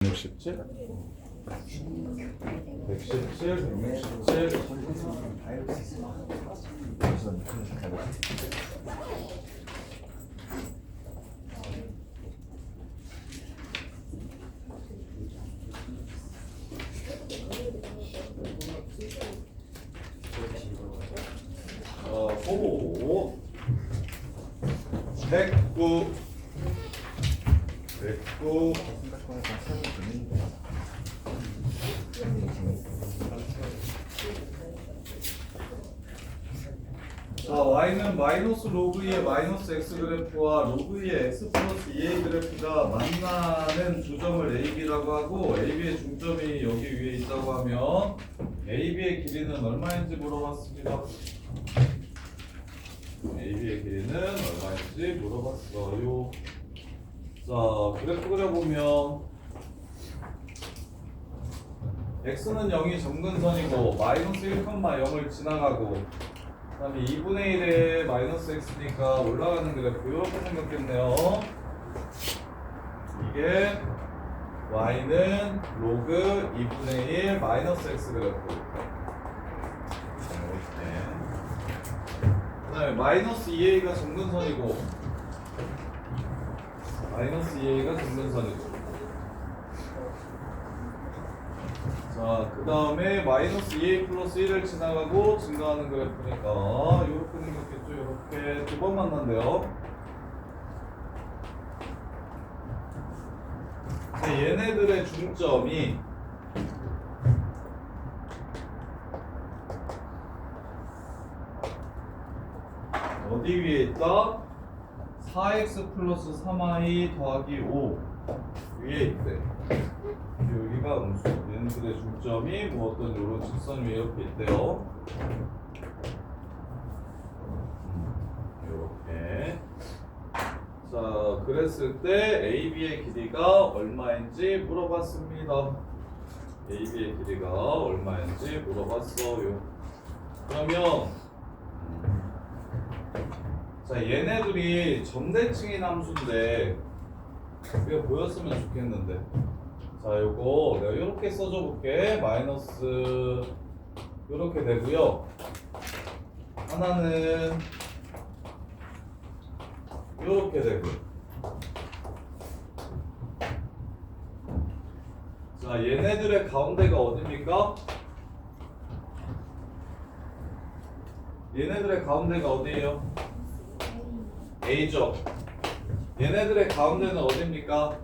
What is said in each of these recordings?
167 167 109 109 자, y는 마이너스 로그 2의 마이너스 x 그래프와 로그 2의 x 플러스 2a 그래프가 만나는 두 점을 AB라고 하고 AB의 중점이 여기 위에 있다고 하면 AB의 길이는 얼마인지 물어봤습니다. AB의 길이는 얼마인지 물어봤어요. 자, 그래프 그려보면 x는 0이 점근선이고 마이너스 1,0을 지나가고 그 다음에 2분의 1에 마이너스 x니까 올라가는 그래프 이렇게 생겼겠네요. 이게 y는 로그 2분의 1 마이너스 x 그래프. 그 다음에 마이너스 2a가 점근선이고 마이너스 2a가 점근선이고 자, 그 다음에 마이너스 2a 플러스 1을 지나가고 증가하는 그래프니까 이렇게 생겼겠죠. 이렇게 두 번 만난대요. 자, 얘네들의 중점이 어디 위에 있다? 4x 플러스 3y 더하기 5 위에 있대. 여기가 음수. 얘네들의 중점이 뭐 어떤 요런 직선 위에 이렇게 있대요. 이렇게. 자, 그랬을 때 AB의 길이가 얼마인지 물어봤습니다. AB의 길이가 얼마인지 물어봤어요. 그러면 자, 얘네들이 점대칭인 함수인데 그게 보였으면 좋겠는데. 자, 요거 내가 이렇게 써줘 볼게. 마이너스 이렇게 되고요. 하나는 이렇게 되고. 자, 얘네들의 가운데가 어디입니까? 얘네들의 가운데가 어디예요? A죠. 얘네들의 가운데는 어디입니까?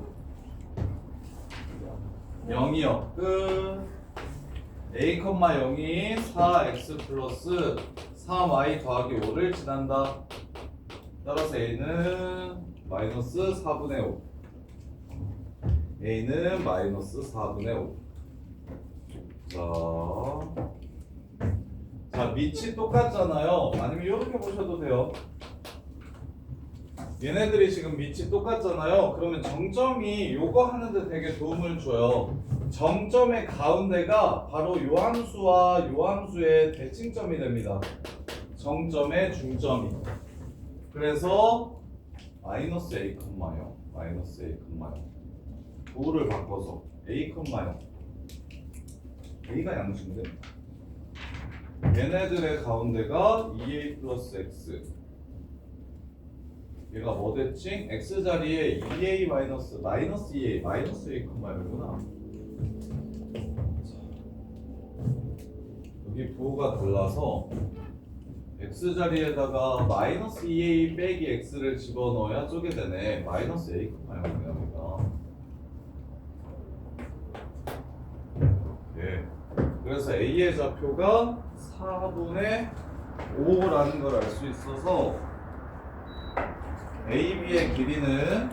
0이요. 끝. A, 0이 4x 플러스 3y 더하기 5를 지난다. 따라서 A는 마이너스 4분의 5. A는 마이너스 4분의 5. 자, 밑이 똑같잖아요. 아니면 이렇게 보셔도 돼요. 얘네들이 지금 밑이 똑같잖아요. 그러면 정점이 요거 하는데 되게 도움을 줘요. 정점의 가운데가 바로 요 함수와 요 함수의 대칭점이 됩니다. 정점의 중점이. 그래서 마이너스 a, 0 마이너스 a, 0 도를 바꿔서 a, 0 a가 양수인데 얘네들의 가운데가 2a 플러스 x. 얘가 뭐 대칭? x 자리에 2a 마이너스 2a 마이너스 a, 이구나. 여기 부호가 달라서 x 자리에다가 마이너스 2a 빼기 x를 집어넣어야 쪼개 되네. 마이너스 a, 0이니까. 예. 그래서 a의 좌표가 4분의 5라는 걸 알 수 있어서 AB의 길이는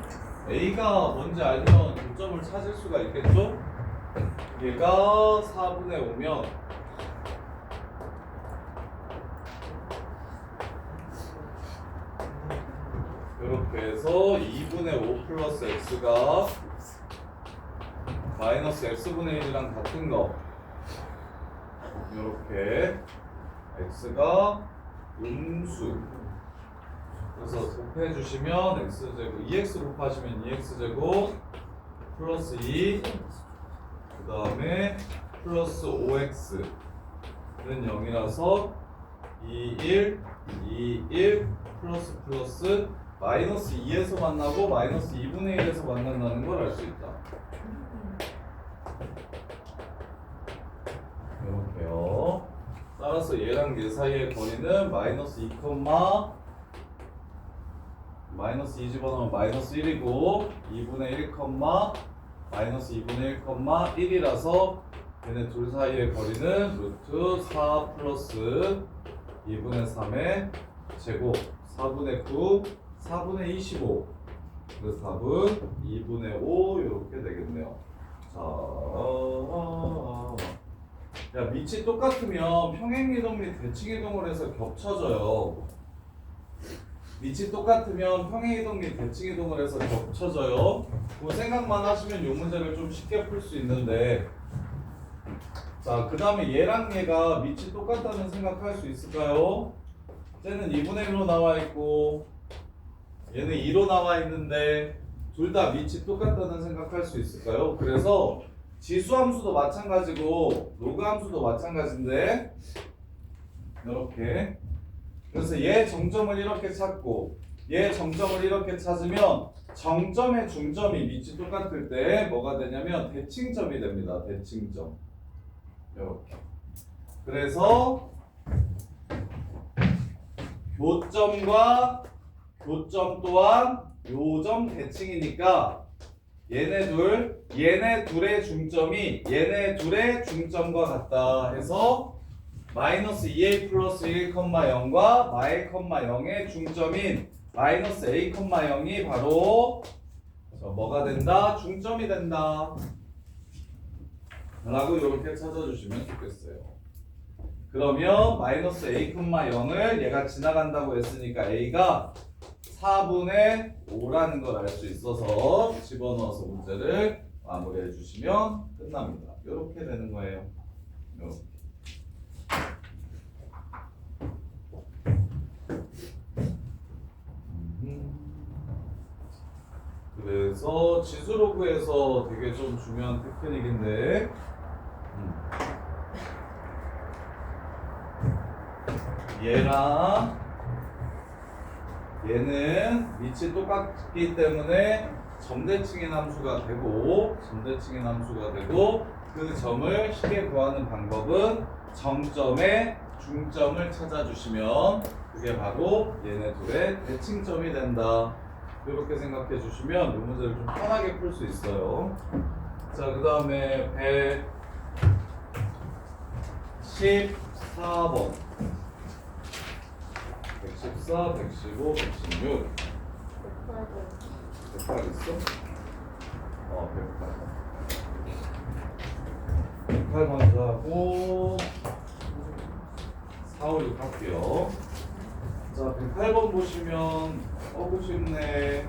A가 뭔지 알면 교점을 찾을 수가 있겠죠? 얘가 4분의 5면 이렇게 해서 2분의 5 플러스 X가 마이너스 X분의 1이랑 같은 거 이렇게 X가 음수. 그래서 곱해주시면 x제곱 2x 곱하시면 2x제곱 플러스 2 그 다음에 플러스 5x는 0이라서 2, 1, 2, 1 플러스 플러스 마이너스 2에서 만나고 마이너스 2분의 1에서 만난다는 걸 알 수 있다. 이렇게요. 따라서 얘랑 얘 사이의 거리는 마이너스 2, 마이너스 2 집어넣으면 마이너스 1이고 2분의 1, 마이너스 2분의 1, 1이라서 얘네 둘 사이의 거리는 루트 4 플러스 2분의 3의 제곱 4분의 9, 4분의 25 그래서 답은 2분의 5 이렇게 되겠네요. 자, 야 밑이 똑같으면 평행이동 및 대칭이동을 해서 겹쳐져요. 밑이 똑같으면 평행이동 및 대칭이동을 해서 겹쳐져요. 그 생각만 하시면 이 문제를 좀 쉽게 풀 수 있는데, 자, 그 다음에 얘랑 얘가 밑이 똑같다는 생각할 수 있을까요? 쟤는 2분의 1로 나와 있고 얘는 2로 나와 있는데 둘 다 밑이 똑같다는 생각할 수 있을까요? 그래서 지수함수도 마찬가지고 로그함수도 마찬가지인데 이렇게, 그래서 얘 정점을 이렇게 찾고 얘 정점을 이렇게 찾으면 정점의 중점이 밑이 똑같을 때 뭐가 되냐면 대칭점이 됩니다. 대칭점. 이렇게. 그래서 교점과 교점 또한 요점 대칭이니까 얘네 둘의 중점이 얘네 둘의 중점과 같다 해서 마이너스 2a 플러스 1,0과 마이, 0의 중점인 마이너스 a, 0이 바로 뭐가 된다? 중점이 된다 라고 이렇게 찾아주시면 좋겠어요. 그러면 마이너스 a, 0을 얘가 지나간다고 했으니까 a가 4분의 5라는 걸 알 수 있어서 집어넣어서 문제를 마무리해 주시면 끝납니다. 이렇게 되는 거예요. 이렇게. 그래서 지수로그에서 되게 좀 중요한 테크닉인데 얘랑 얘는 밑이 똑같기 때문에 점대칭인 함수가 되고 그 점을 쉽게 구하는 방법은 정점의 중점을 찾아주시면 그게 바로 얘네 둘의 대칭점이 된다. 이렇게 생각해 주시면 이 문제를 좀 편하게 풀 수 있어요. 자, 그 다음에 114번 114, 115, 116 108 있어? 108 108 먼저 하고 4, 5, 6 할게요. 자, 108번 보시면 보고 싶네.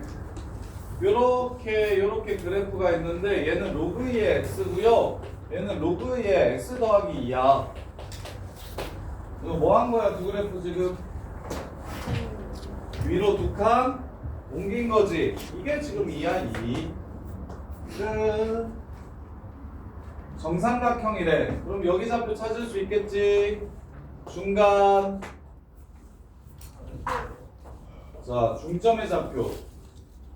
요렇게 그래프가 있는데 얘는 로그 2의 x고요. 얘는 로그 2의 x 더하기 2야. 이거 뭐 한 거야, 두 그래프 지금? 위로 두 칸 옮긴 거지. 이게 지금 2야, 2. 끝. 정삼각형이래. 그럼 여기 좌표 찾을 수 있겠지? 중간. 자, 중점의 좌표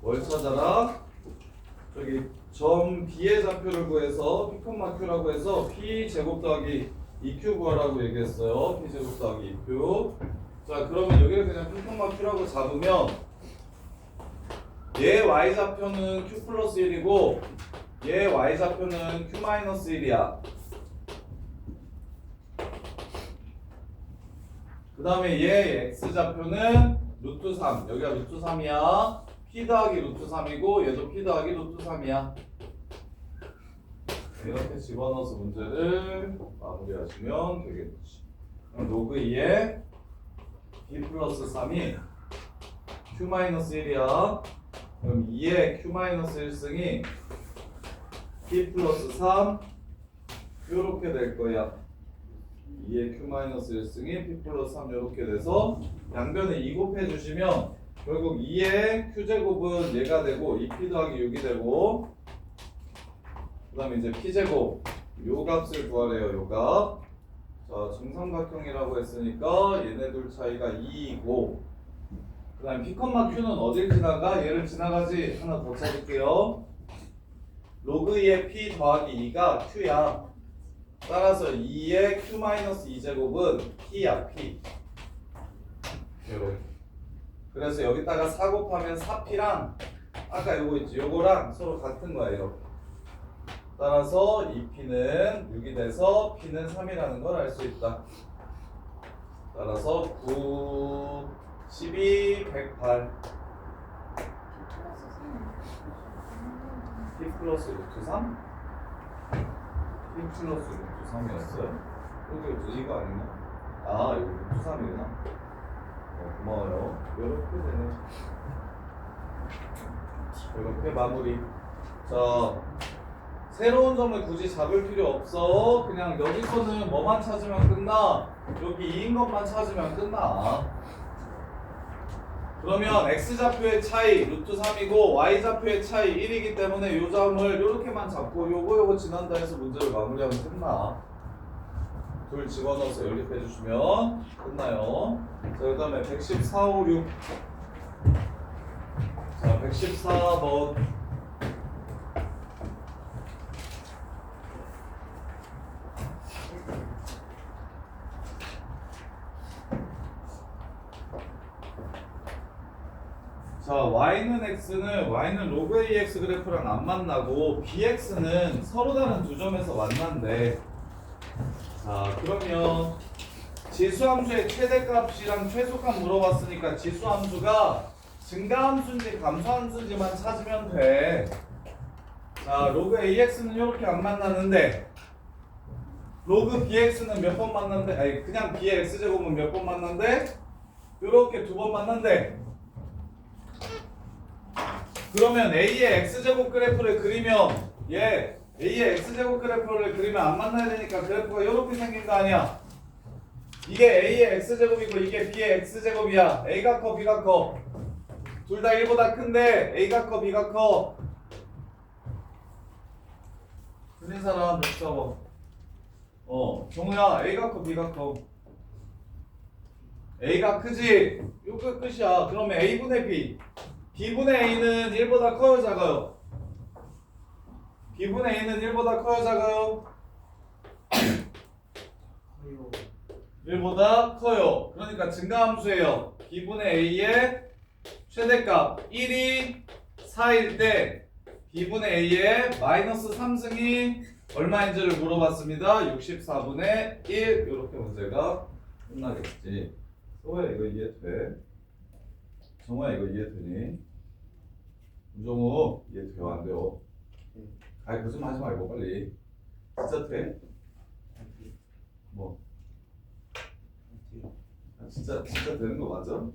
뭘 찾아라? 저기 점 B의 좌표를 구해서 P, Q라고 해서 P 제곱 더하기 2Q 구하라고 얘기했어요. P 제곱 더하기 2Q. 자, 그러면 여기를 그냥 P, Q라고 잡으면 얘 Y 좌표는 Q 플러스 1이고 얘 Y 좌표는 Q 마이너스 1이야. 그 다음에 얘 X 좌표는 루트 3, 여기가 루트 3이야. P 더하기 루트 3이고 얘도 P 더하기 루트 3이야. 이렇게 집어넣어서 문제를 마무리하시면 되겠지. 그럼 로그 2에 B 플러스 3이 Q 마이너스 1이야. 그럼 2의 Q 마이너스 1승이 P 플러스 3 요렇게 될 거야. 2의 Q 마이너스 1승이 P 플러스 3 이렇게 돼서 양변에 2 곱해 주시면 결국 2의 Q제곱은 얘가 되고 2P 더하기 6이 되고 그 다음에 이제 p제곱 요 값을 구하래요. 요 값. 자, 정삼각형이라고 했으니까 얘네 둘 차이가 2이고 그 다음에 p, q는 어딜 지나가? 얘를 지나가지. 하나 더 찾을게요. 로그 2의 p 더하기 2가 q야. 따라서 2의 q-2제곱은 p야. p. 요렇게. 그래서 여기다가 4 곱하면 4p랑 아까 요거 있지? 요거랑 서로 같은 거야. 이렇게. 따라서 2p는 6이 돼서 p는 3이라는 걸 알 수 있다. 따라서 9, 12, 108 p 플러스 루트 3? p 플러스 루트 3이었어요? 이게 이거 아니나? 아 이거 루트 3이구나. 고마워요. 이렇게 되네. 이렇게 마무리. 자, 새로운 점을 굳이 잡을 필요 없어. 그냥 여기서는 뭐만 찾으면 끝나. 여기 2인 것만 찾으면 끝나. 그러면 x좌표의 차이 루트 3이고 y좌표의 차이 1이기 때문에 이 점을 이렇게만 잡고 요거 지난다 해서 문제를 마무리하면 끝나. 둘 집어넣어서 연립해 주시면 끝나요. 자, 그 다음에 114, 5, 6. 자, 114번. 자, y는 x는 y는 로그 ax 그래프랑 안 만나고 bx는 서로 다른 두 점에서 만난대. 자, 그러면 지수함수의 최대값이랑 최소값 물어봤으니까 지수함수가 증가함수인지 감소함수인지만 찾으면 돼. 자, 로그 AX는 이렇게 안 만나는데 로그 BX는 몇 번 만난대? 아니 그냥 B의 X제곱은 몇 번 만난대? 이렇게 두 번 만난대. 그러면 A의 X제곱 그래프를 그리면 얘 A의 X제곱 그래프를 그리면 안 만나야 되니까 그래프가 이렇게 생긴 거 아니야? 이게 A의 X제곱이고 이게 B의 X제곱이야. A가 커 B가 커? 둘 다 1보다 큰데 A가 커 B가 커? 틀린 사람 몇 써봐. 정우야 A가 커 B가 커? A가 크지? 이거 끝이야. 그러면 A분의 B B분의 A는 1보다 커요 작아요? B분의 A는 1보다 커요 작아요? 1보다 커요. 그러니까 증가함수예요. B분의 A의 최대값 1이 4일 때 B분의 A의 마이너스 3승이 얼마인지를 물어봤습니다. 64분의 1 이렇게 문제가 끝나겠지. 소호야 이거 이해돼? 정우야 이거 이해되니? 문정우 이해돼요? 안 돼요? 아이 거짓말 하지 말고 빨리. 진짜 돼? 뭐? 아, 진짜 되는 거 맞아?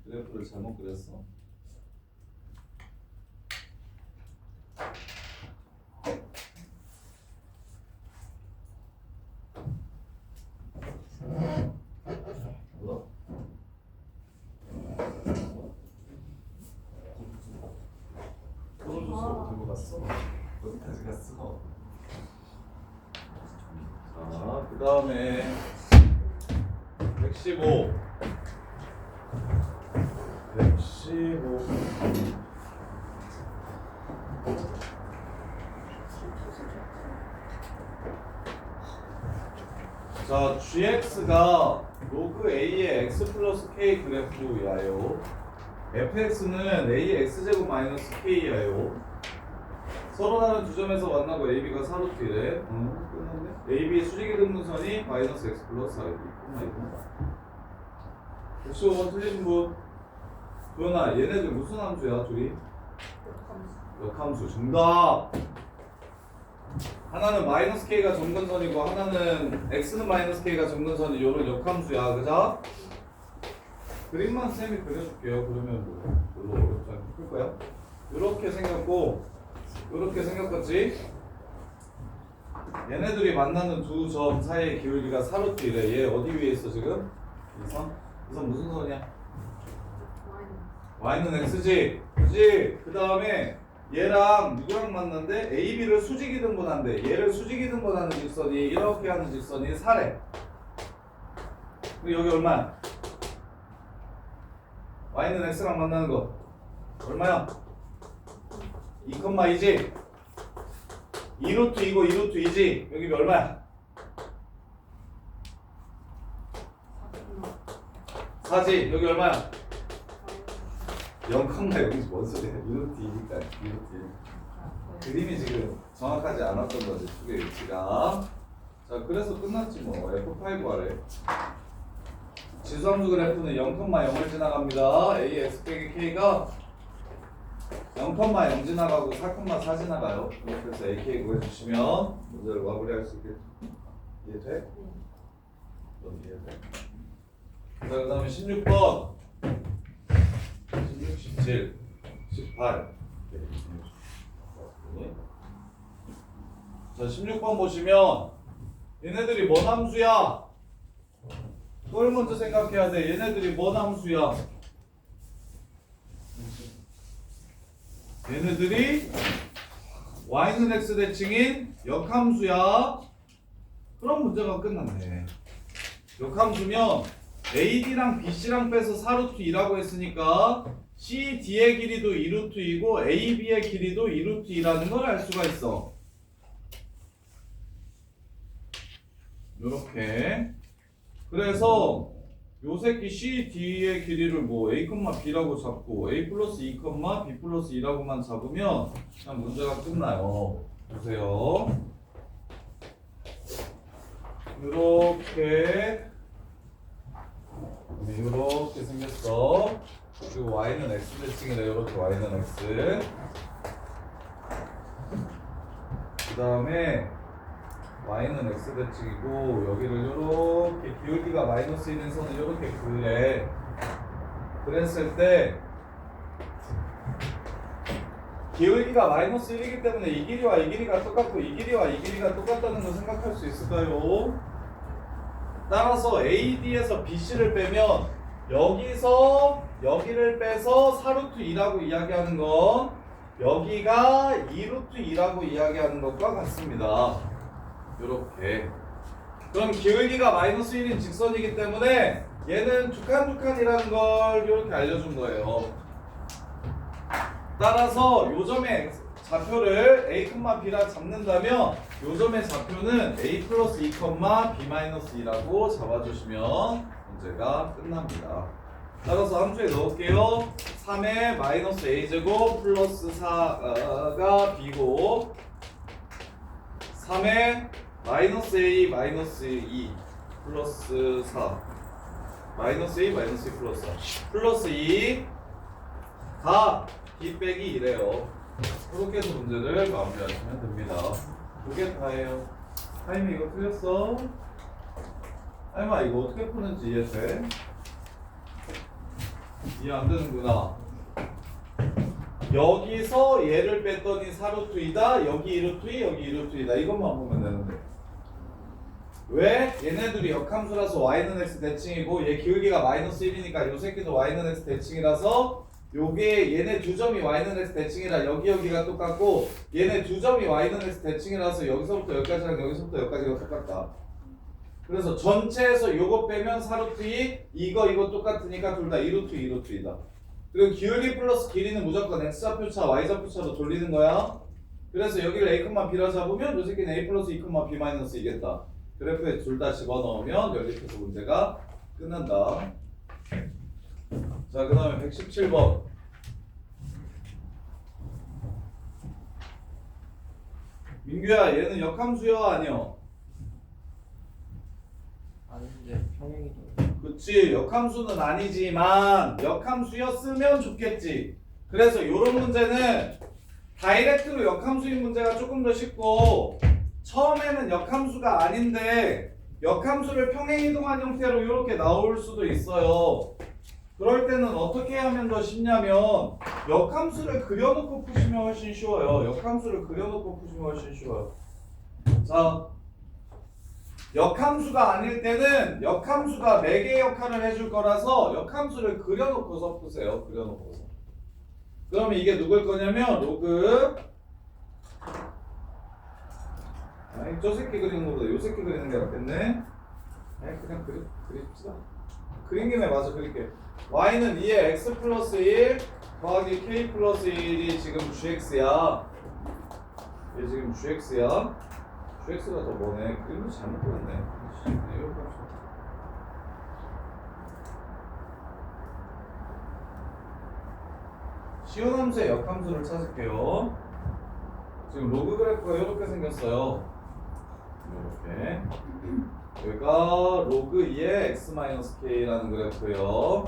그래프를 잘못 그렸어. 뭐야? 돈을 줬어? 들고 갔어? 어디까지 갔어? 자, 그 다음에 115. 자, gx가 로그 a의 x 플러스 k 그래프야요. fx는 a의 x제곱 마이너스 k야요. 서로 다른 두 점에서 만나고 ab가 사루트래. 끝났네. ab 수직의 등분선이 마이너스 x 플러스 4이 끝나. 115번 틀린 분. 도현아, 얘네들 무슨 함수야 둘이? 역함수. 정답. 하나는 마이너스 k가 점근선이고 하나는 x는 마이너스 k가 점근선이 요런 역함수야. 그죠? 그림만 쌤이 그려줄게요. 그러면 뭐 별로 어렵지 않게 풀 거야. 요렇게 생겼고 요렇게 생겼겠지? 얘네들이 만나는 두 점 사이의 기울기가 사루트이래. 얘 어디 위에 있어 지금? 이 선? 이 선 무슨 선이야? y는 x지? 그지? 그 다음에 얘랑 누구랑 만났는데 AB를 수직이 등분한대. 얘를 수직이 등분하는 직선이 이렇게 하는 직선이 4래. 그리고 여기 얼마야? y는 x랑 만나는 거 얼마야? 2,2지? 2루트 2고 2루트 2지? 여기 얼마야? 4지? 여기 얼마야? 0, 여기 뭔 소리야? 2루트 2니까 2루트 1. 그림이 지금 정확하지 않았던 거지, 축의 위치가. 자, 그래서 끝났지 뭐. F5 아래. 지수함수 그래프는 0,0을 지나갑니다. A, X 빼기 K가 0,0 지나가고 4,4 지나가요. 그래서 AK 구해주시면 문제를 마무리할 수 있겠죠. 이해돼? 넌 이해돼? 자, 그 다음에 16번 16, 17, 18 자, 16번 보시면 얘네들이 뭔 함수야? 그걸 먼저 생각해야 돼. 얘네들이 뭔 함수야? 얘네들이 y는 x 대칭인 역함수야. 그럼 문제가 끝났네. 역함수면 AD랑 BC랑 빼서 4루트 2라고 했으니까 CD의 길이도 2루트 2고 AB의 길이도 2루트 2라는 걸 알 수가 있어. 요렇게. 그래서 요 새끼 CD의 길이를 뭐 A, B라고 잡고 A 플러스 2, B 플러스 2라고만 잡으면 그냥 문제가 끝나요. 보세요. 요렇게 생겼어. 그리고 y는 x 대칭이래. 요렇게 y는 x. 그 다음에 y는 x 대칭이고 여기를 요렇게 기울기가 마이너스 1인 선을 요렇게 그래. 그랬을 때 기울기가 마이너스 1이기 때문에 이 길이와 이 길이가 똑같고 이 길이와 이 길이가 똑같다는 걸 생각할 수 있을까요? 따라서 AD에서 BC를 빼면 여기서 여기를 빼서 4루트 2라고 이야기하는 건 여기가 2루트 2라고 이야기하는 것과 같습니다. 요렇게. 그럼 기울기가 마이너스 1인 직선이기 때문에 얘는 두칸이라는 걸 이렇게 알려준 거예요. 따라서 요점의 좌표를 A, B라 잡는다면 요점의 좌표는 A 플러스 2, B 마이너스 2라고 잡아주시면 문제가 끝납니다. 따라서 함수에 넣을게요. 3의 마이너스 A제곱 플러스 4가 B고 3의 마이너스 A 마이너스 2 플러스 4 마이너스 A 마이너스 2 플러스 4 플러스 2가 B 빼기 2래요. 그렇게 해서 문제를 마무리하시면 됩니다. 그게 다예요. 하임이 이거 틀렸어? 하임아 이거 어떻게 푸는지 이해돼? 이해 안 되는구나. 여기서 얘를 뺐더니 4루트 2다. 여기 2루트 2, 여기 2루트 2다. 이것만 보면 되는데. 왜? 얘네들이 역함수라서 y는 x 대칭이고 얘 기울기가 마이너스 1이니까 요 새끼도 y는 x 대칭이라서 요게 얘네 두 점이 y는 x 대칭이라 여기가 똑같고 얘네 두 점이 y는 x 대칭이라서 여기서부터 여기까지랑 여기서부터 여기까지가 똑같다. 그래서 전체에서 요거 빼면 4루트 2 이거 똑같으니까 둘 다 2루트 2루트 2다. 그리고 기울기 플러스 길이는 무조건 x좌표차 y좌표차로 돌리는 거야. 그래서 여기를 a, b라 잡으면 요 새끼는 a 플러스 2, b 마이너스 이겠다. 그래프에 둘 다 집어넣으면 연립해서 문제가 끝난다. 자, 그 다음에 117번. 민규야, 얘는 역함수야, 아니요? 아닌데 평행이동. 그치, 역함수는 아니지만 역함수였으면 좋겠지. 그래서 요런 문제는 다이렉트로 역함수인 문제가 조금 더 쉽고 처음에는 역함수가 아닌데 역함수를 평행이동한 형태로 이렇게 나올 수도 있어요. 그럴 때는 어떻게 하면 더 쉽냐면 역함수를 그려놓고 푸시면 훨씬 쉬워요. 역함수를 그려놓고 푸시면 훨씬 쉬워요. 자, 역함수가 아닐 때는 역함수가 매개 역할을 해줄 거라서 역함수를 그려놓고서 푸세요. 그려놓고서. 그러면 이게 누굴 거냐면 로그 아니 저 새끼 그리는 거보다 요 새끼 그리는 게 낫겠네. 아니 그냥 그립시다. 그린 김에 마저 그릴게. y는 2에 x 플러스 1 더하기 k 플러스 1이 지금 gx야. 얘 지금 gx야. gx가 더 뭐네. 그림도 잘못 그렸네. 이거 봅시다. 시온 함수의 역함수를 찾을게요. 지금 로그 그래프가 이렇게 생겼어요. 이렇게 여기가 로그 2의 x-k라는 그래프예요.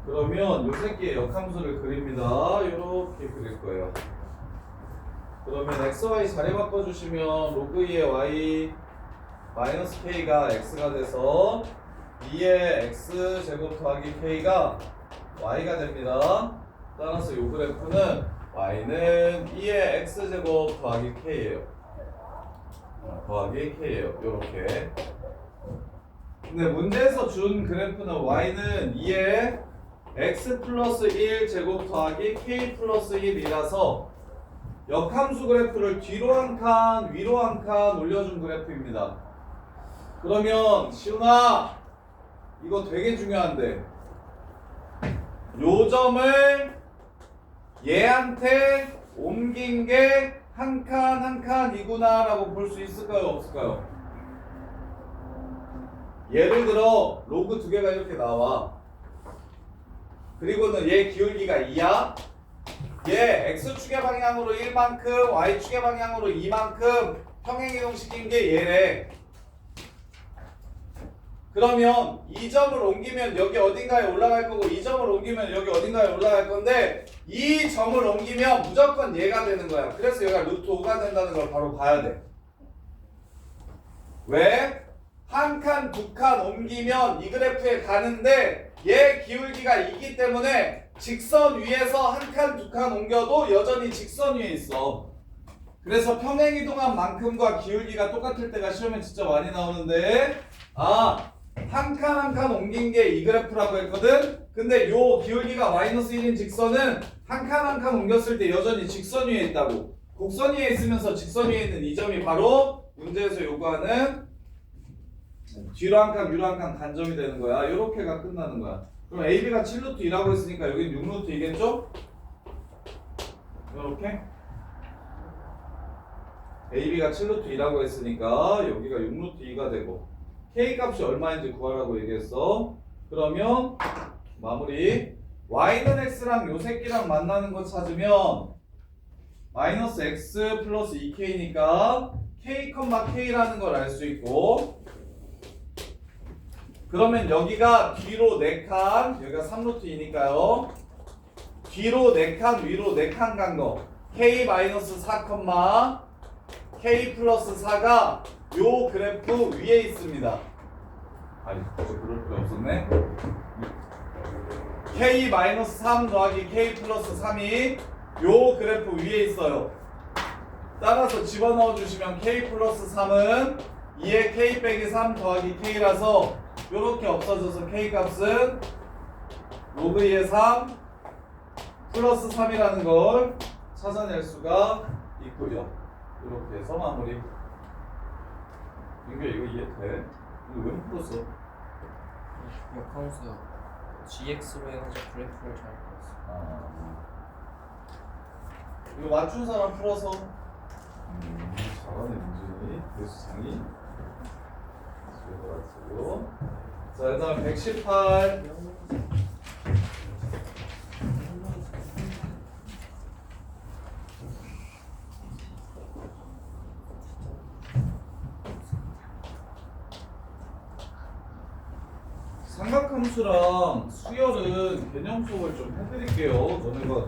그러면 요 새끼의 역함수를 그립니다. 이렇게 그릴 거예요. 그러면 x, y 자리 바꿔주시면 로그 2의 y 마이너스 k가 x가 돼서 2의 x 제곱 더하기 k가 y가 됩니다. 따라서 이 그래프는 y는 2의 x 제곱 더하기 k예요. 더하기 k예요. 요렇게. 근데 문제에서 준 그래프는 y는 2의 x 플러스 1 제곱 더하기 k 플러스 1이라서 역함수 그래프를 뒤로 한 칸, 위로 한 칸 올려준 그래프입니다. 그러면 시훈아 이거 되게 중요한데 요 점을 얘한테 옮긴 게 한 칸 한 칸이구나 라고 볼 수 있을까요 없을까요? 예를 들어 로그 두 개가 이렇게 나와. 그리고는 얘 기울기가 2야. 얘 x축의 방향으로 1만큼 y축의 방향으로 2만큼 평행이동시킨 게 얘래. 그러면 이 점을 옮기면 여기 어딘가에 올라갈 거고 이 점을 옮기면 여기 어딘가에 올라갈 건데 이 점을 옮기면 무조건 얘가 되는 거야. 그래서 얘가 루트 5가 된다는 걸 바로 봐야 돼. 왜? 한 칸, 두 칸 옮기면 이 그래프에 가는데 얘 기울기가 있기 때문에 직선 위에서 한 칸, 두 칸 옮겨도 여전히 직선 위에 있어. 그래서 평행이동한 만큼과 기울기가 똑같을 때가 시험에 진짜 많이 나오는데 한 칸 한 칸 옮긴 게 이 그래프라고 했거든? 근데 요 기울기가 마이너스 1인 직선은 한 칸 한 칸 옮겼을 때 여전히 직선 위에 있다고. 곡선 위에 있으면서 직선 위에 있는 이 점이 바로 문제에서 요구하는 뒤로 한 칸, 위로 한 칸 간점이 되는 거야. 요렇게가 끝나는 거야. 그럼 AB가 7루트 2라고 했으니까 여긴 6루트 2겠죠? 요렇게 AB가 7루트 2라고 했으니까 여기가 6루트 2가 되고 K 값이 얼마인지 구하라고 얘기했어. 그러면 마무리 Y는 X랑 요 새끼랑 만나는 거 찾으면 마이너스 X 플러스 2K니까 K, K라는 걸 알 수 있고 그러면 여기가 뒤로 4칸 여기가 3루트 2니까요 뒤로 4칸 위로 4칸 간 거 K 마이너스 4, K 플러스 4가 요 그래프 위에 있습니다. 아니, 그럴 필요 없었네. K 마이너스 3 더하기 K 플러스 3이 요 그래프 위에 있어요. 따라서 집어넣어 주시면 K 플러스 3은 2의 K 빼기 3 더하기 K라서 요렇게 없어져서 K 값은 로그 2의 3 플러스 3이라는 걸 찾아낼 수가 있고요. 이렇게 해서 마무리. 이거 이해돼? 이거 왜 못 풀었어? 역함수 GX로 해가지고 그래프를 잘 그렸어. 이거 맞춘 사람 풀어서. 잘하네 민준이. 배수창이. 그래서 자, 그다음 118. 삼각함수랑 수열은 개념 수업을 좀 해드릴게요. 너네가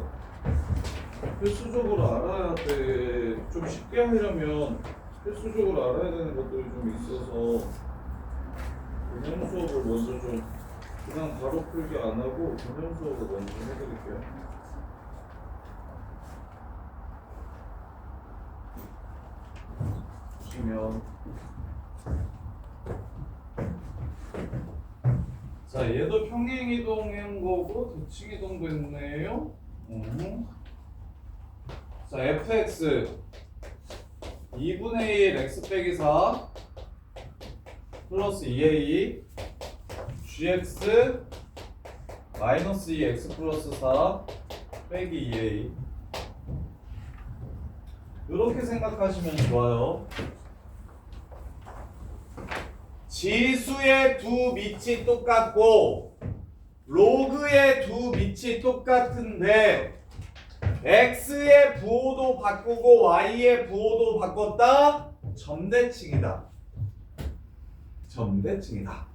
필수적으로 알아야 돼. 좀 쉽게 하려면 필수적으로 알아야 되는 것들이 좀 있어서 개념 수업을 먼저 좀 그냥 바로 풀기 안 하고 개념 수업을 먼저 해드릴게요. 보시면 자 자, 얘도 평행이동한 거고 대칭이동도 있네요. 자, fx 2분의 1 x 빼기 4 플러스 2a gx 마이너스 2x 플러스 4 빼기 2a 이렇게 생각하시면 좋아요. 지수의 두 밑이 똑같고 로그의 두 밑이 똑같은데 x의 부호도 바꾸고 y의 부호도 바꿨다. 점대칭이다. 점대칭이다.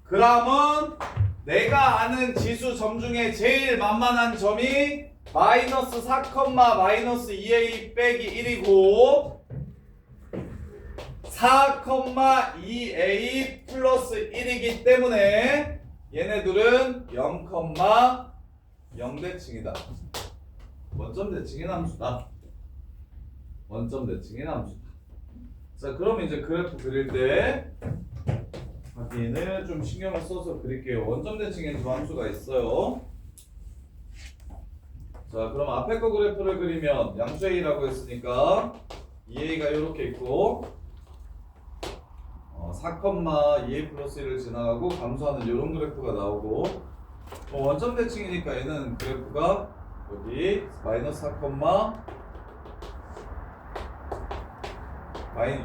그러면 내가 아는 지수 점 중에 제일 만만한 점이 마이너스 4, 마이너스 2a 빼기 1이고 4, 2a 플러스 1이기 때문에 얘네들은 0, 0대칭이다. 원점대칭인 함수다. 원점대칭인 함수다. 자, 그럼 이제 그래프 그릴 때 확인을 좀 신경을 써서 그릴게요. 원점대칭에 두 함수가 있어요. 자, 그럼 앞에 거 그래프를 그리면 양수 A라고 했으니까 2A가 이렇게 있고 4, 2A 플러스 1을 지나가고 감소하는 이런 그래프가 나오고 원점대칭이니까 얘는 그래프가 여기 마이너스 4,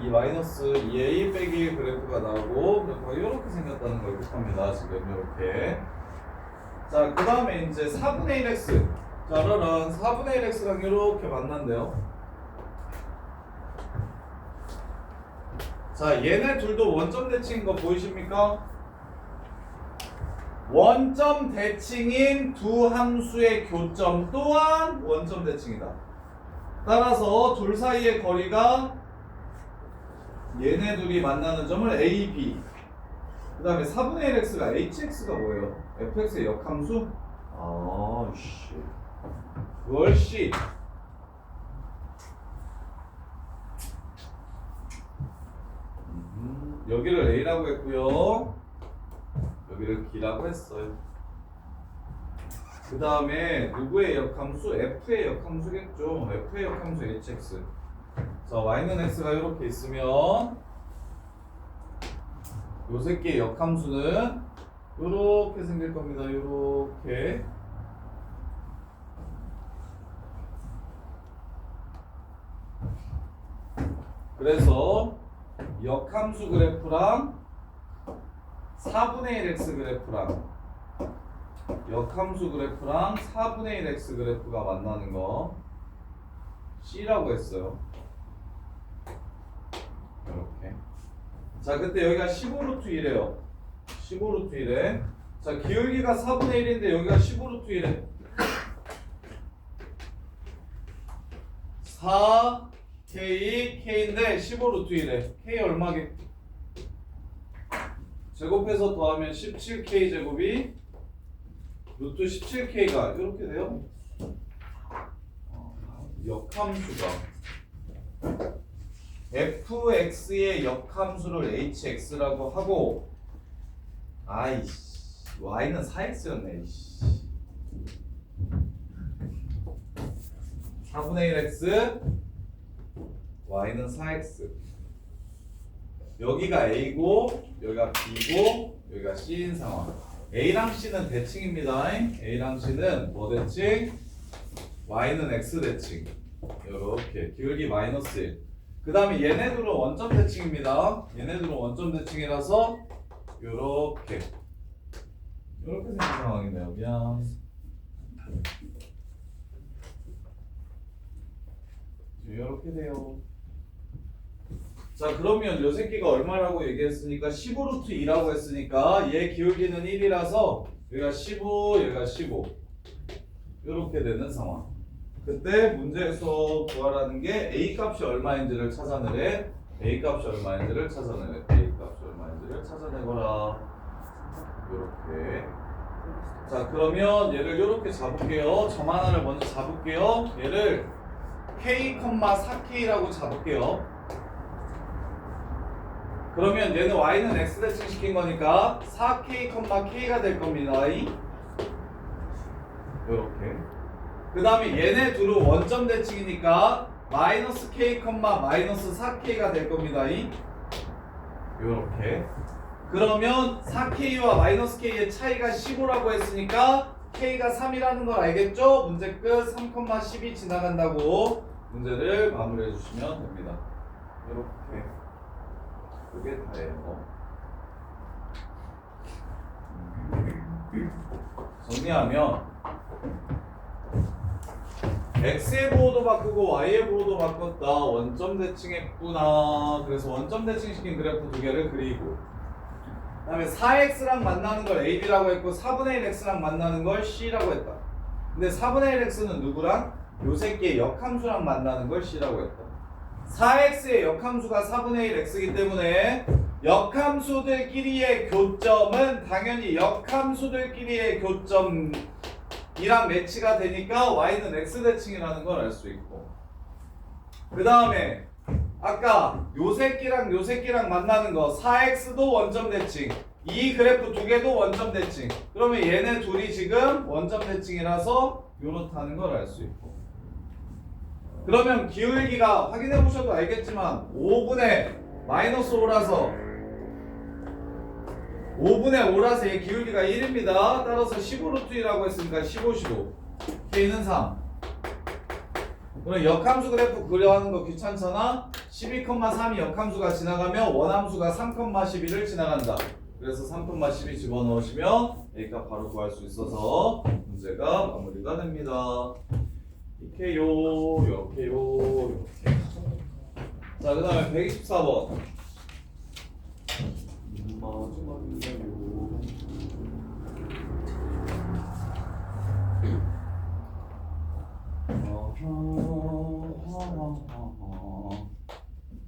이 마이너스 2A 빼기 그래프가 나오고 그래프가 이렇게 생겼다는 걸 뜻합니다. 지금 이렇게. 자, 그 다음에 이제 4분의 1x. 자, 그러면 4분의 1x랑 이렇게 만난대요. 자, 얘네 둘도 원점 대칭인 거 보이십니까? 원점 대칭인 두 함수의 교점 또한 원점 대칭이다. 따라서 둘 사이의 거리가 얘네 둘이 만나는 점을 A, B. 그 다음에 4분의 1x가 hx가 뭐예요? fx의 역함수? 아, 씨. 그걸 C. 여기를 A라고 했고요. 여기를 B라고 했어요. 그 다음에 누구의 역함수? F의 역함수겠죠. F의 역함수 hx. 자, y는 x가 이렇게 있으면 요 새끼의 역함수는 이렇게 생길 겁니다. 이렇게. 그래서 역함수 그래프랑 4분의 1x 그래프랑 역함수 그래프랑 4분의 1x 그래프가 만나는 거 C라고 했어요. 이렇게. 자, 그때 여기가 15루트 1이에요. 15루트 1에. 자, 기울기가 4분의 1인데 여기가 15루트 1에. 4K, K인데 15루트 1에. K 얼마게? 제곱해서 더하면 17K 제곱이 루트 17K가 이렇게 돼요. 역함수가 fx의 역함수를 hx라고 하고 아이씨 y는 4x였네. 4분의 1x y는 4x. 여기가 a고 여기가 b고 여기가 c인 상황. a랑 c는 대칭입니다. a랑 c는 뭐 대칭? y는 x 대칭. 이렇게 기울기 마이너스 1. 그 다음에 얘네들은 원점 대칭입니다. 얘네들은 원점 대칭이라서 요렇게 생긴 상황이네요. 미안. 요렇게 돼요. 자, 그러면 요 새끼가 얼마라고 얘기했으니까 15루트 2라고 했으니까 얘 기울기는 1이라서 여기가 15, 얘가 15 요렇게 되는 상황. 그때 문제에서 구하라는 게 A 값이 얼마인지를 찾아내래. A 값이 얼마인지를 찾아내래. A 값이 얼마인지를 찾아내거라. 요렇게. 자, 그러면 얘를 요렇게 잡을게요. 점 하나를 먼저 잡을게요. 얘를 K, 4K라고 잡을게요. 그러면 얘는 y는 x 대칭 시킨 거니까 4k, k가 될 겁니다. 요렇게. 그 다음에 얘네 둘은 원점 대칭이니까 마이너스 k, 마이너스 4k가 될 겁니다. 요렇게. 그러면 4k와 마이너스 k의 차이가 15라고 했으니까 k가 3이라는 걸 알겠죠? 문제 끝. 3,10이 지나간다고 문제를 마무리해 주시면 됩니다. 이렇게. 그게 다예요. 정리하면 x의 부호도 바꾸고 y의 부호도 바꿨다. 원점 대칭했구나. 그래서 원점 대칭시킨 그래프 두 개를 그리고 그 다음에 4x랑 만나는 걸 ab라고 했고 4분의 1x랑 만나는 걸 c라고 했다. 근데 4분의 1x는 누구랑? 요 새끼의 역함수랑 만나는 걸 c라고 했다. 4x의 역함수가 4분의 1x이기 때문에 역함수들끼리의 교점은 당연히 역함수들끼리의 교점이랑 매치가 되니까 y는 x대칭이라는 걸 알 수 있고, 그 다음에 아까 요 새끼랑 만나는 거 4x도 원점 대칭, 이 그래프 두 개도 원점 대칭. 그러면 얘네 둘이 지금 원점 대칭이라서 요렇다는 걸 알 수 있고, 그러면 기울기가 확인해 보셔도 알겠지만 5분의 마이너스 5라서 5분의 5라서 얘 기울기가 1입니다. 따라서 15루트 1이라고 했으니까 15, 15 k는 3. 그럼 역함수 그래프 그려하는 거 귀찮잖아. 12,3이 역함수가 지나가면 원함수가 3,11을 지나간다. 그래서 3,12 집어넣으시면 A값 바로 구할 수 있어서 문제가 마무리가 됩니다. 이렇게요, 이렇게요, 이렇게. 자, 그 다음에 124번. 마지막이에요.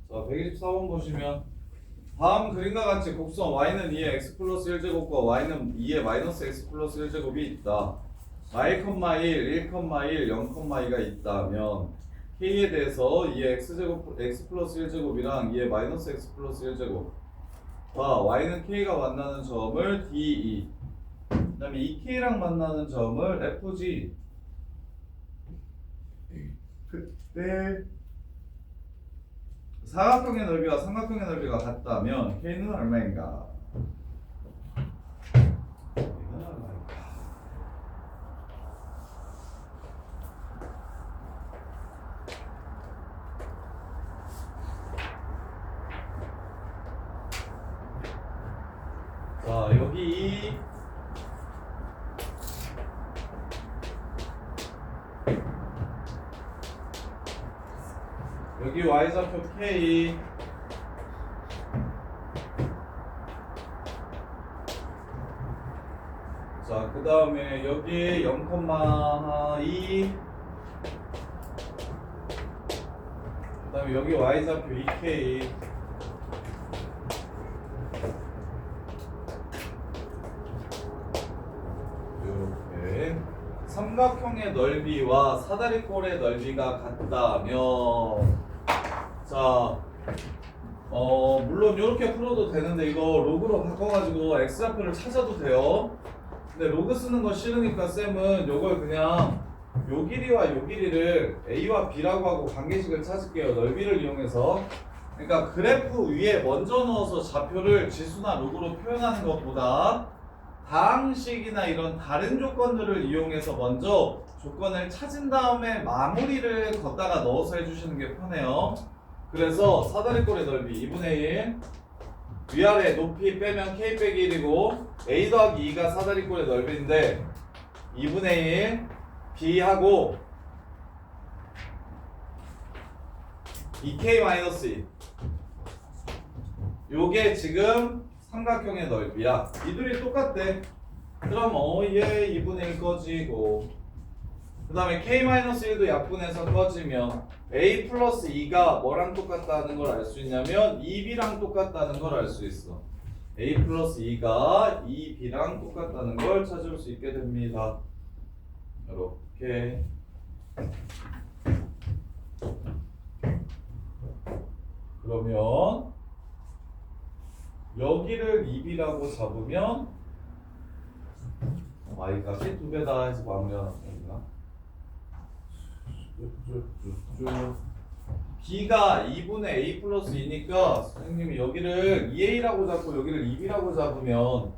자, 124번 보시면 다음 그림과 같이 곡선 y는 2의 x 플러스 1제곱과 y는 2의 마이너스 x 플러스 1제곱이 있다. y, 1, 1, 0,2가 있다면 k에 대해서 2의 x제곱, x 플러스 1제곱이랑 2의 마이너스 x 플러스 1제곱과 y는 k가 만나는 점을 DE, 그 다음에 2k랑 만나는 점을 FG. 그때 사각형의 넓이와 삼각형의 넓이가 같다면 k는 얼마인가? 자, 여기 y좌표 k, 자, 그 다음에 여기 0,2, 그 다음에 여기 y좌표 2k, 이렇게 삼각형의 넓이와 사다리꼴의 넓이가 같다면, 자, 물론 이렇게 풀어도 되는데 이거 로그로 바꿔가지고 x좌표를 찾아도 돼요. 근데 로그 쓰는 거 싫으니까 쌤은 요걸 그냥 요 길이와 요 길이를 a와 b라고 하고 관계식을 찾을게요. 넓이를 이용해서. 그러니까 그래프 위에 먼저 넣어서 좌표를 지수나 로그로 표현하는 것보다 다항식이나 이런 다른 조건들을 이용해서 먼저 조건을 찾은 다음에 마무리를 걷다가 넣어서 해주시는 게 편해요. 그래서 사다리꼴의 넓이 2분의 1, 위아래 높이 빼면 k 빼기 1이고 a 더하기 2가 사다리꼴의 넓이인데 2분의 1 b하고 2k 마이너스 2, 요게 지금 삼각형의 넓이야. 이들이 똑같대. 그럼 얘 2분의 1 꺼지고, 그 다음에 k-1도 약분해서 꺼지면 a 플러스 2가 뭐랑 똑같다는 걸 알 수 있냐면 2b랑 똑같다는 걸 알 수 있어. a 플러스 2가 2b랑 똑같다는 걸 찾을 수 있게 됩니다. 이렇게. 그러면 여기를 2b라고 잡으면 y값이 2배다 해서 마무리하는 겁니다. 쭉쭉쭉쭉. b가 2분의 a 플러스 2니까 선생님이 여기를 2a라고 잡고 여기를 2b라고 잡으면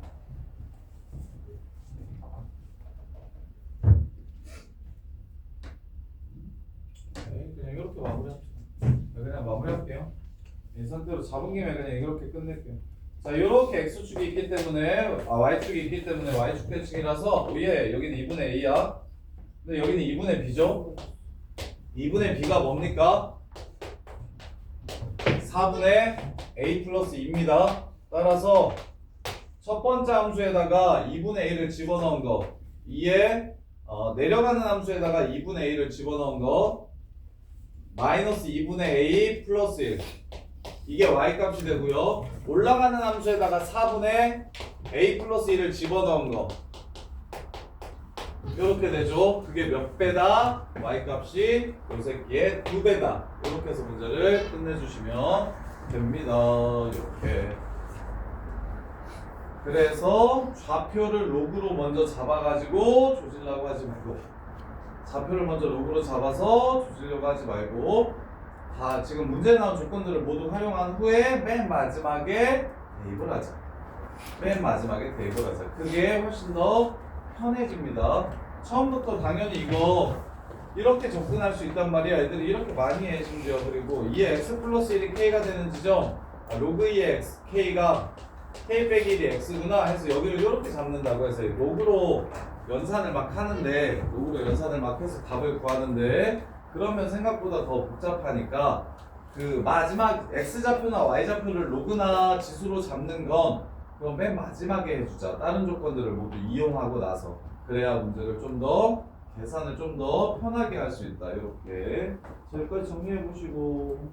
그냥 이렇게 마무리합시다. 그냥 마무리할게요. 이 상태로 잡은 김에 그냥 이렇게 끝낼게요. 자, 이렇게 x축이 있기 때문에 y축이 있기 때문에 y축 대칭이라서 위에 여기는 2분의 a야. 근데 여기는 2분의 b죠. 2분의 b가 뭡니까? 4분의 a 플러스 2입니다. 따라서 첫 번째 함수에다가 2분의 a를 집어넣은 거 2에 내려가는 함수에다가 2분의 a를 집어넣은 거 마이너스 2분의 a 플러스 1 이게 y값이 되고요. 올라가는 함수에다가 4분의 a 플러스 1을 집어넣은 거 이렇게 되죠. 그게 몇 배다? y값이 요 새끼의 2배다. 이렇게 해서 문제를 끝내주시면 됩니다. 이렇게. 그래서 좌표를 로그로 먼저 잡아가지고 조지려고 하지 말고 좌표를 먼저 로그로 잡아서 조지려고 하지 말고 다 지금 문제에 나온 조건들을 모두 활용한 후에 맨 마지막에 대입을 하자. 맨 마지막에 대입을 하자. 그게 훨씬 더 편해집니다. 처음부터 당연히 이거 이렇게 접근할 수 있단 말이야. 애들이 이렇게 많이 해 심지어. 그리고 2의 x 플러스 1이 k가 되는 지점 로그 2의 x, k가 k 빼기 1이 x구나 해서 여기를 이렇게 잡는다고 해서 로그로 연산을 막 하는데 로그로 연산을 막 해서 값을 구하는데 그러면 생각보다 더 복잡하니까 그 마지막 x좌표나 y좌표를 로그나 지수로 잡는 건 그럼 맨 마지막에 해주자. 다른 조건들을 모두 이용하고 나서 그래야 문제를 좀 더 계산을 좀 더 편하게 할 수 있다. 이렇게 자, 여기까지 정리해 보시고